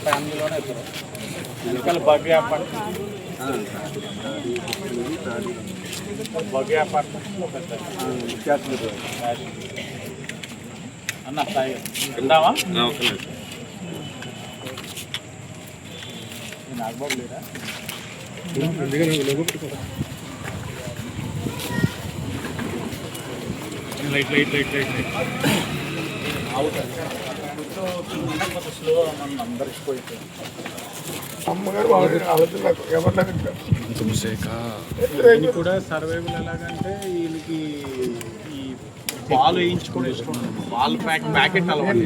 ఫ్యామిలీలోనే ఇద్దరు వెనకాల buggy apartment buggy అపార్ట్మెంట్లో పెద్ద అన్న స్థాయి వెళ్దామా నాగబాబు లేదా light light light light light slow అందరికి పోయిపోయింది అమ్మగారు ఎవరు కూడా సర్వైవల్ ఎలాగంటే వీళ్ళకి ఈ పాలు వేయించుకొని ఇష్టం పాలు ప్యాకెట్ అలవాటు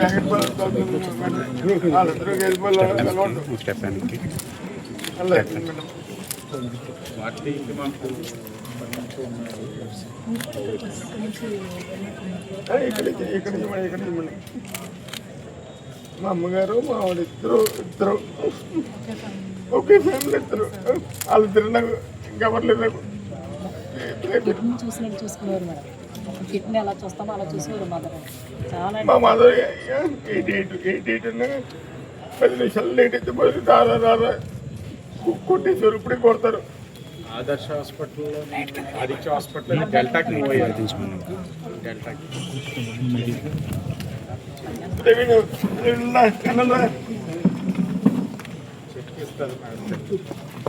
వాటికి మాకు మా అమ్మగారు మా వాడు ఇద్దరు ఒకే ఫ్యామిలీ ఇద్దరు వాళ్ళిద్దరు నాకు ఇంకెవరు లేదు నాకు చూసినట్టు చూసుకునేవారు మేడం కిడ్నీ ఎలా చూస్తామో అలా చూసేవారు మదర్ చాలా మా మదర్ 88 ఉన్నా 10 నిమిషాలు లేట్ అయితే బదులు దారా కొట్టేసారు ఇప్పుడే కొడతారు. ఆదర్శ హాస్పిటల్లో ఆదిత్య హాస్పిటల్ డెల్టాకి మూవ్ అయ్యారు డెల్టాకి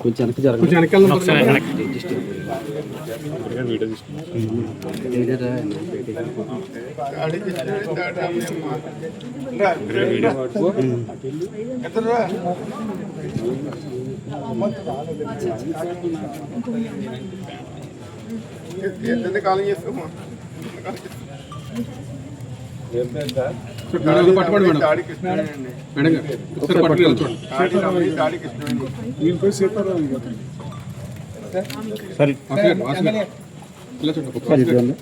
కొంచెం వీడియో ఎంత కాలం చేస్తామా పట్టుకోండి మేడం మేడం ఒకసారి పట్టుకోవాలి సరే ఇలా చూడండి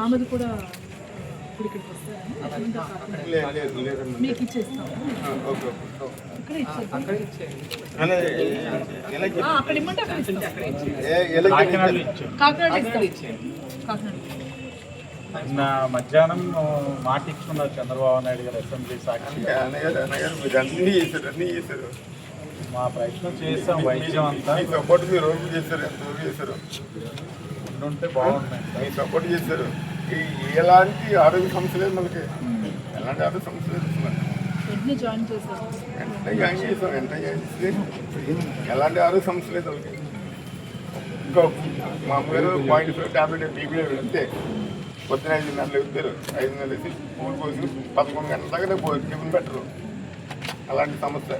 ఆమెది కూడా ఇక్కడికి మీకు ఇచ్చేస్తాం అక్కడ ఇమ్మంటే నిన్న మధ్యాహ్నం మాట ఇచ్చుకున్నారు చంద్రబాబు నాయుడు గారు అసెంబ్లీ సాక్షి అన్నీ చేశారు మా ప్రయత్నం చేసాం వైద్యం అంతా సపోర్ట్ మీరు రోజు చేశారు ఎంతవరకు చేశారు ఉంటే బాగున్నాయి మీరు సపోర్ట్ చేశారు ఎలాంటి ఆరోగ్య సమస్య లేదు మనకి ఎలాంటి ఆరోగ్య సమస్య లేదు జాయిన్ చేశారు వెంటనే జాయిన్ చేస్తే ఎలాంటి ఆరోగ్య సమస్య లేదు వాళ్ళకి ఇంకా మా అమ్మగారు 0.5 టాబ్లెట్ బీపీ వెళ్తే పొద్దున 5 గంటలు వెళ్తారు 5 గంటలు వేసి పూలు పోసి 11 గంటల దాకా టిఫిన్ పెట్టరు అలాంటి సమస్య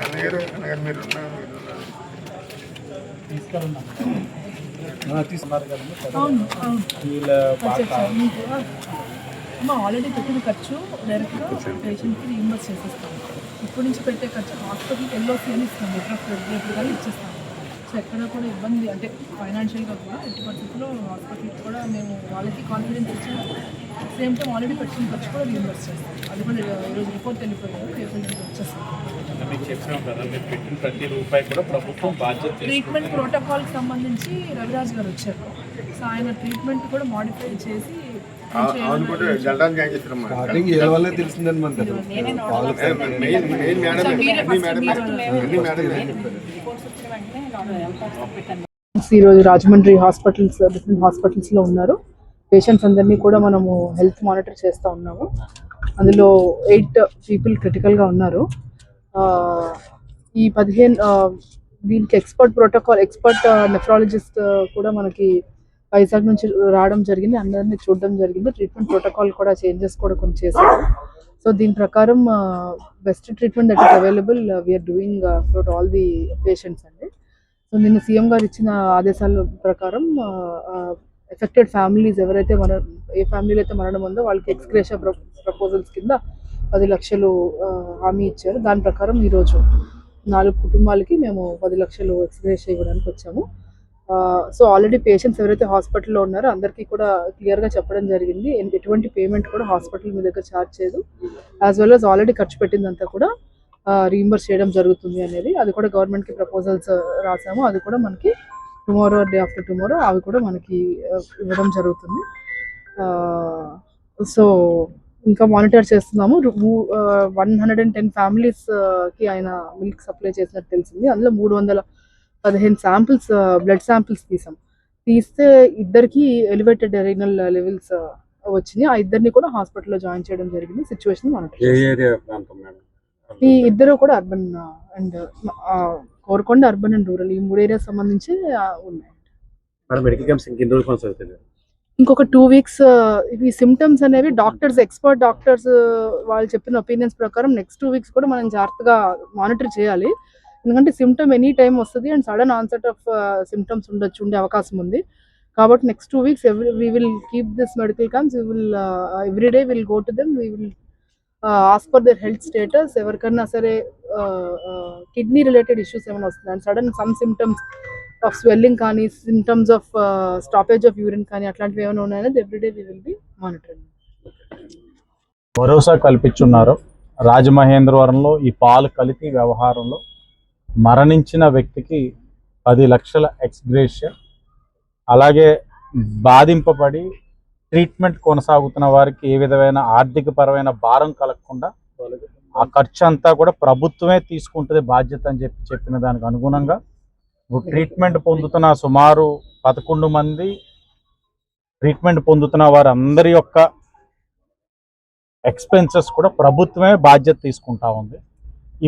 అన్నగారు మీరు తీసుకున్నారు కదా ఆల్రెడీ పెట్టిన ఖర్చు డైరెక్ట్గా పేషెంట్కి రీఇంబర్స్ చేసేస్తాము. ఇప్పటి నుంచి పెట్టే ఖర్చు హాస్పిటల్కి ఎల్ఓసి అని ఇస్తాం రేపు కానీ ఇచ్చేస్తాము. సో ఎక్కడ కూడా ఇబ్బంది అంటే ఫైనాన్షియల్గా కూడా ఎట్టి పరిస్థితుల్లో హాస్పిటల్కి కూడా మేము వాళ్ళకి కాన్ఫిడెన్స్ ఇచ్చాము. సేమ్ టైం ఆల్రెడీ పెట్టిన ఖర్చు కూడా రీఇంబర్స్ చేస్తాం. అది కూడా ఈరోజు రిపోర్ట్ వెళ్ళిపోయారు, రేపు వచ్చేస్తాం. పెట్టిన ప్రతి రూపాయి కూడా ప్రభుత్వం బాధ్యత. ట్రీట్మెంట్ ప్రోటోకాల్కి సంబంధించి రవిరాజ్ గారు వచ్చారు. సో ఆయన ట్రీట్మెంట్ కూడా మాడిఫై చేసి ఈరోజు రాజమండ్రి డిఫరెంట్ హాస్పిటల్స్లో ఉన్నారు. పేషెంట్స్ అందరినీ కూడా మనము హెల్త్ మానిటర్ చేస్తూ ఉన్నాము. అందులో 8 పీపుల్ క్రిటికల్గా ఉన్నారు. ఈ 15 దీనికి ఎక్స్పర్ట్ నెఫ్రాలజిస్ట్ కూడా మనకి వైజాగ్ నుంచి రావడం జరిగింది. అందరినీ చూడడం జరిగింది. ట్రీట్మెంట్ ప్రోటోకాల్ కూడా చేంజెస్ కూడా కొన్ని చేశారు. సో దీని ప్రకారం best treatment that is available we are doing for all the patients అండి. సో నిన్న సీఎం గారు ఇచ్చిన ఆదేశాల ప్రకారం ఎఫెక్టెడ్ ఫ్యామిలీస్ ఎవరైతే ఏ ఫ్యామిలీలో అయితే మరణం ఉందో వాళ్ళకి ఎక్స్గ్రేషియా ప్రపోజల్స్ కింద 10 లక్షలు హామీ ఇచ్చారు. దాని ప్రకారం ఈరోజు 4 కుటుంబాలకి మేము 10 లక్షలు ఎక్స్గ్రేషియా ఇవ్వడానికి వచ్చాము. సో ఆల్రెడీ పేషెంట్స్ ఎవరైతే హాస్పిటల్లో ఉన్నారో అందరికీ కూడా క్లియర్గా చెప్పడం జరిగింది. ఎటువంటి పేమెంట్ కూడా హాస్పిటల్ మీ దగ్గర ఛార్జ్ చేయదు. యాజ్ వెల్ యాజ్ ఆల్రెడీ ఖర్చు పెట్టిందంతా కూడా రీయింబర్స్ చేయడం జరుగుతుంది అనేది. అది కూడా గవర్నమెంట్కి ప్రపోజల్స్ రాసాము. అది కూడా మనకి టుమారో డే ఆఫ్టర్ టుమారో అవి కూడా మనకి ఇవ్వడం జరుగుతుంది. సో ఇంకా మానిటర్ చేస్తున్నాము. 110 ఫ్యామిలీస్కి ఆయన మిల్క్ సప్లై చేసినట్టు తెలిసింది. అందులో 315 శాంపిల్స్ బ్లడ్ శాంపిల్స్ తీస్తే ఇద్దరికి ఎలివేటెడ్ రీనల్ లెవెల్స్ వచ్చినాయి. ఆ ఇద్దరిని కూడా హాస్పిటల్లో జాయిన్ చేయడం జరిగింది. సిచ్యువేషన్ మానిటర్ ఈ ఇద్దరు కూడా urban and Korukonda urban and rural ఈ 3 ఏరియాస్ సంబంధించి ఉన్నాయి. ఇంకొక 2 వీక్స్ ఇవి సిమ్టమ్స్ అనేవి ఎక్స్పర్ట్ డాక్టర్స్ వాళ్ళు చెప్పిన ఒపీనియన్స్ ప్రకారం నెక్స్ట్ 2 వీక్స్ కూడా మనం జాగ్రత్తగా మానిటర్ చేయాలి. ఎందుకంటే సిమ్టమ్ ఎనీ టైం వస్తుంది and sudden onset of symptoms ఉండే అవకాశం ఉంది. కాబట్టి next 2 weeks we will keep this medical camps. Every day will go to them. We will ask for their health status. ఎవరికన్నా సరే కిడ్నీ రిలేటెడ్ ఇష్యూస్ ఏమైనా వస్తుంది and sudden some symptoms of swelling కానీ symptoms of stoppage of urine కానీ అట్లాంటివి ఏమైనా ఉన్నాయనేది everyday we will be monitoring. భరోసా కల్పించున్నారు. రాజమహేంద్రవరంలో ఈ పాలు కల్తీ వ్యవహారంలో మరణించిన వ్యక్తికి 10 లక్షల ఎక్స్గ్రేషియా, అలాగే బాధింపబడి ట్రీట్మెంట్ కొనసాగుతున్న వారికి ఏ విధమైన ఆర్థిక పరమైన భారం కలగకుండా ఆ ఖర్చు అంతా కూడా ప్రభుత్వమే తీసుకుంటుంది బాధ్యత అని చెప్పిన దానికి అనుగుణంగా ట్రీట్మెంట్ పొందుతున్న సుమారు 11 మంది ట్రీట్మెంట్ పొందుతున్న వారందరి యొక్క ఎక్స్పెన్సెస్ కూడా ప్రభుత్వమే బాధ్యత తీసుకుంటా ఉంది.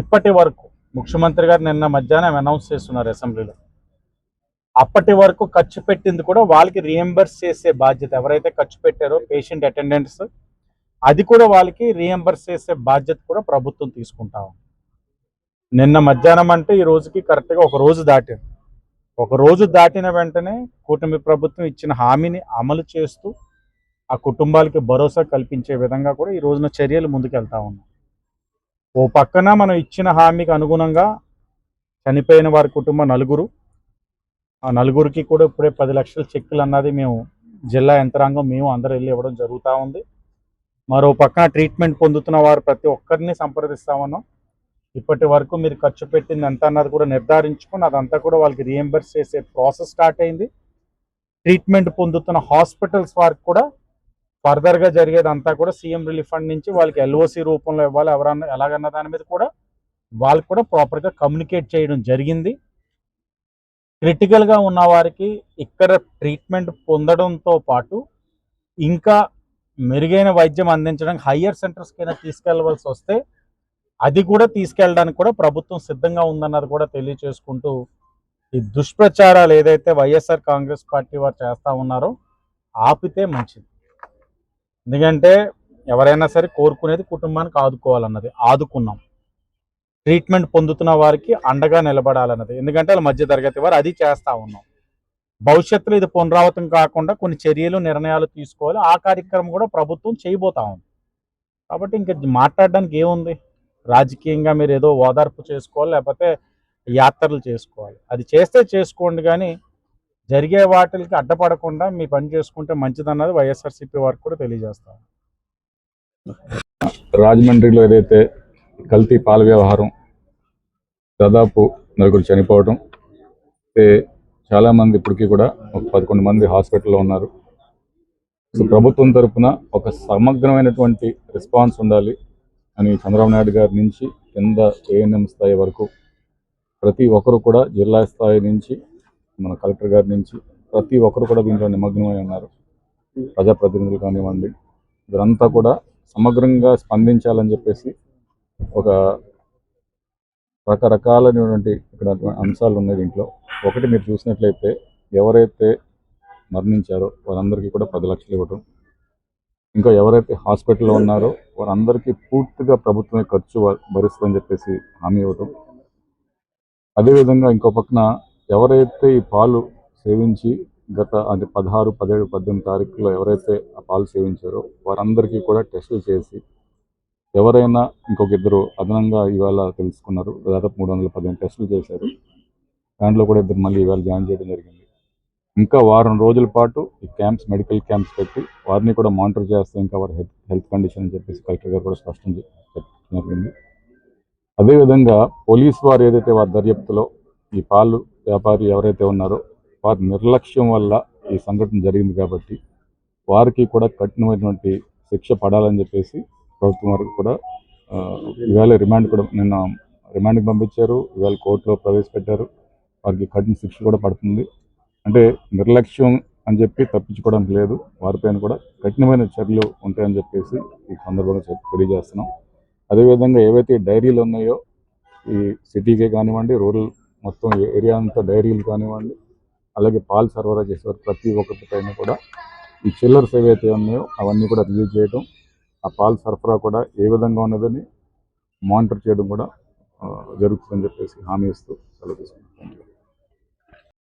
ఇప్పటి వరకు ముఖ్యమంత్రి గారు నిన్న మధ్యాహ్నం అనౌన్స్ చేస్తున్నారు అసెంబ్లీలో. అప్పటి వరకు ఖర్చు పెట్టింది కూడా వాళ్ళకి రీఎంబర్స్ చేసే బాధ్యత, ఎవరైతే ఖర్చు పెట్టారో పేషెంట్ అటెండెంట్స్, అది కూడా వాళ్ళకి రీఎంబర్స్ చేసే బాధ్యత కూడా ప్రభుత్వం తీసుకుంటా ఉంది. నిన్న మధ్యాహ్నం అంటే ఈ రోజుకి కరెక్ట్గా ఒక రోజు దాటింది. ఒక రోజు దాటిన వెంటనే కూటమి ప్రభుత్వం ఇచ్చిన హామీని అమలు చేస్తూ ఆ కుటుంబాలకి భరోసా కల్పించే విధంగా కూడా ఈ రోజున చర్యలు ముందుకెళ్తా ఉన్నాం. ఓ పక్కన మనం ఇచ్చిన హామీకి అనుగుణంగా చనిపోయిన వారి కుటుంబం 4, ఆ 4కి కూడా ఇప్పుడే 10 లక్షల చెక్కులు అన్నది మేము జిల్లా యంత్రాంగం మేము అందరూ వెళ్ళి ఇవ్వడం జరుగుతూ ఉంది. మరో పక్కన ట్రీట్మెంట్ పొందుతున్న వారు ప్రతి ఒక్కరిని సంప్రదిస్తా ఉన్నాం. ఇప్పటి వరకు మీరు ఖర్చు పెట్టింది ఎంత అన్నది కూడా నిర్ధారించుకుని అదంతా కూడా వాళ్ళకి రీఎంబర్స్ చేసే ప్రాసెస్ స్టార్ట్ అయింది. ట్రీట్మెంట్ పొందుతున్న హాస్పిటల్స్ వారికి కూడా ఫర్దర్గా జరిగేదంతా కూడా సీఎం రిలీఫ్ ఫండ్ నుంచి వాళ్ళకి ఎల్ఓసి రూపంలో ఇవ్వాలి, ఎవరన్నా ఎలాగన్న దాని మీద కూడా వాళ్ళకి కూడా ప్రాపర్గా కమ్యూనికేట్ చేయడం జరిగింది. క్రిటికల్గా ఉన్న వారికి ఇక్కడ ట్రీట్మెంట్ పొందడంతో పాటు ఇంకా మెరుగైన వైద్యం అందించడానికి హయ్యర్ సెంటర్స్కైనా తీసుకెళ్లవలసి వస్తే అది కూడా తీసుకెళ్ళడానికి కూడా ప్రభుత్వం సిద్ధంగా ఉందన్నది కూడా తెలియచేసుకుంటూ, ఈ దుష్ప్రచారాలు ఏదైతే వైఎస్ఆర్ కాంగ్రెస్ పార్టీ వారు చేస్తూ ఉన్నారో ఆపితే మంచిది. ఎందుకంటే ఎవరైనా సరే కోరుకునేది కుటుంబానికి ఆదుకోవాలన్నది, ఆదుకున్నాం. ట్రీట్మెంట్ పొందుతున్న వారికి అండగా నిలబడాలన్నది, ఎందుకంటే వాళ్ళ మధ్య తరగతి వారు అది చేస్తూ ఉన్నాం. భవిష్యత్తులో ఇది పునరావృతం కాకుండా కొన్ని చర్యలు నిర్ణయాలు తీసుకోవాలి. ఆ కార్యక్రమం కూడా ప్రభుత్వం చేయబోతా ఉంది. కాబట్టి ఇంకా మాట్లాడడానికి ఏముంది, రాజకీయంగా మీరు ఏదో ఓదార్పు చేసుకోవాలి, లేకపోతే యాత్రలు చేసుకోవాలి. అది చేస్తే చేసుకోండి, కానీ జరిగే వాటికి అడ్డపడకుండా మీ పని చేసుకుంటే మంచిదన్నది వైఎస్ఆర్సీపీ వారికి కూడా తెలియజేస్తాం. రాజమండ్రిలో ఏదైతే కల్తీ పాల వ్యవహారం దాదాపు 4 చనిపోవడం, చాలామంది ఇప్పటికీ కూడా ఒక 11 మంది హాస్పిటల్లో ఉన్నారు. సో ప్రభుత్వం తరఫున ఒక సమగ్రమైనటువంటి రెస్పాన్స్ ఉండాలి అని చంద్రబాబు నాయుడు గారి నుంచి కింద ఏఎన్ఎం స్థాయి వరకు ప్రతి ఒక్కరు కూడా, జిల్లా స్థాయి నుంచి మన కలెక్టర్ గారి నుంచి ప్రతి ఒక్కరు కూడా దీంట్లో నిమగ్నమై ఉన్నారు. ప్రజాప్రతినిధులు కానివ్వండి, వీరంతా కూడా సమగ్రంగా స్పందించాలని చెప్పేసి ఒక రకరకాలైనటువంటి ఇక్కడ అంశాలు ఉన్నాయి దీంట్లో. ఒకటి మీరు చూసినట్లయితే ఎవరైతే మరణించారో వారందరికీ కూడా 10 లక్షలు ఇవ్వటం, ఇంకా ఎవరైతే హాస్పిటల్లో ఉన్నారో వారందరికీ పూర్తిగా ప్రభుత్వమే ఖర్చు భరిస్తుందని చెప్పేసి హామీ ఇవ్వటం. అదేవిధంగా ఇంకో పక్కన ఎవరైతే ఈ పాలు సేవించి గత 16, 17, 18 తారీఖులో ఎవరైతే ఆ పాలు సేవించారో వారందరికీ కూడా టెస్టులు చేసి, ఎవరైనా ఇంకొక 2 అదనంగా ఇవాళ తెలుసుకున్నారు, దాదాపు 315 టెస్టులు చేశారు. దాంట్లో కూడా 2 మళ్ళీ ఇవాళ జాయిన్ చేయడం జరిగింది. ఇంకా వారం రోజుల పాటు ఈ క్యాంప్స్, మెడికల్ క్యాంప్స్ పెట్టి వారిని కూడా మానిటర్ చేస్తే ఇంకా వారి హెల్త్ కండిషన్ అని చెప్పేసి కలెక్టర్ గారు కూడా స్పష్టం జరిగింది. అదేవిధంగా పోలీసు వారు ఏదైతే వారి దర్యాప్తులో ఈ పాలు వ్యాపారి ఎవరైతే ఉన్నారో వారి నిర్లక్ష్యం వల్ల ఈ సంఘటన జరిగింది కాబట్టి వారికి కూడా కఠినమైనటువంటి శిక్ష పడాలని చెప్పేసి ప్రభుత్వం వారికి కూడా ఇవాళ రిమాండ్ కూడా నిన్న రిమాండ్కి పంపించారు, ఇవాళ కోర్టులో ప్రవేశపెట్టారు. వారికి కఠిన శిక్ష కూడా పడుతుంది. అంటే నిర్లక్ష్యం అని చెప్పి తప్పించుకోవడానికి లేదు, వారిపైన కూడా కఠినమైన చర్యలు ఉంటాయని చెప్పేసి ఈ సందర్భంగా తెలియజేస్తున్నాం. అదేవిధంగా ఏవైతే డైరీలు ఉన్నాయో ఈ సిటీకే కానివ్వండి, రూరల్ మొత్తం ఏరియా అంతా డైరీలు కానివ్వండి, అలాగే పాలు సరఫరా చేసేవారు ప్రతి ఒక్కరిపైన కూడా ఈ చిల్లర్స్ ఏవైతే ఉన్నాయో అవన్నీ కూడా రిలీజ్ చేయడం, ఆ పాలు సరఫరా కూడా ఏ విధంగా ఉన్నదని మానిటర్ చేయడం కూడా జరుగుతుందని చెప్పేసి హామీ ఇస్తూ సెలవు తీసుకుంటాం.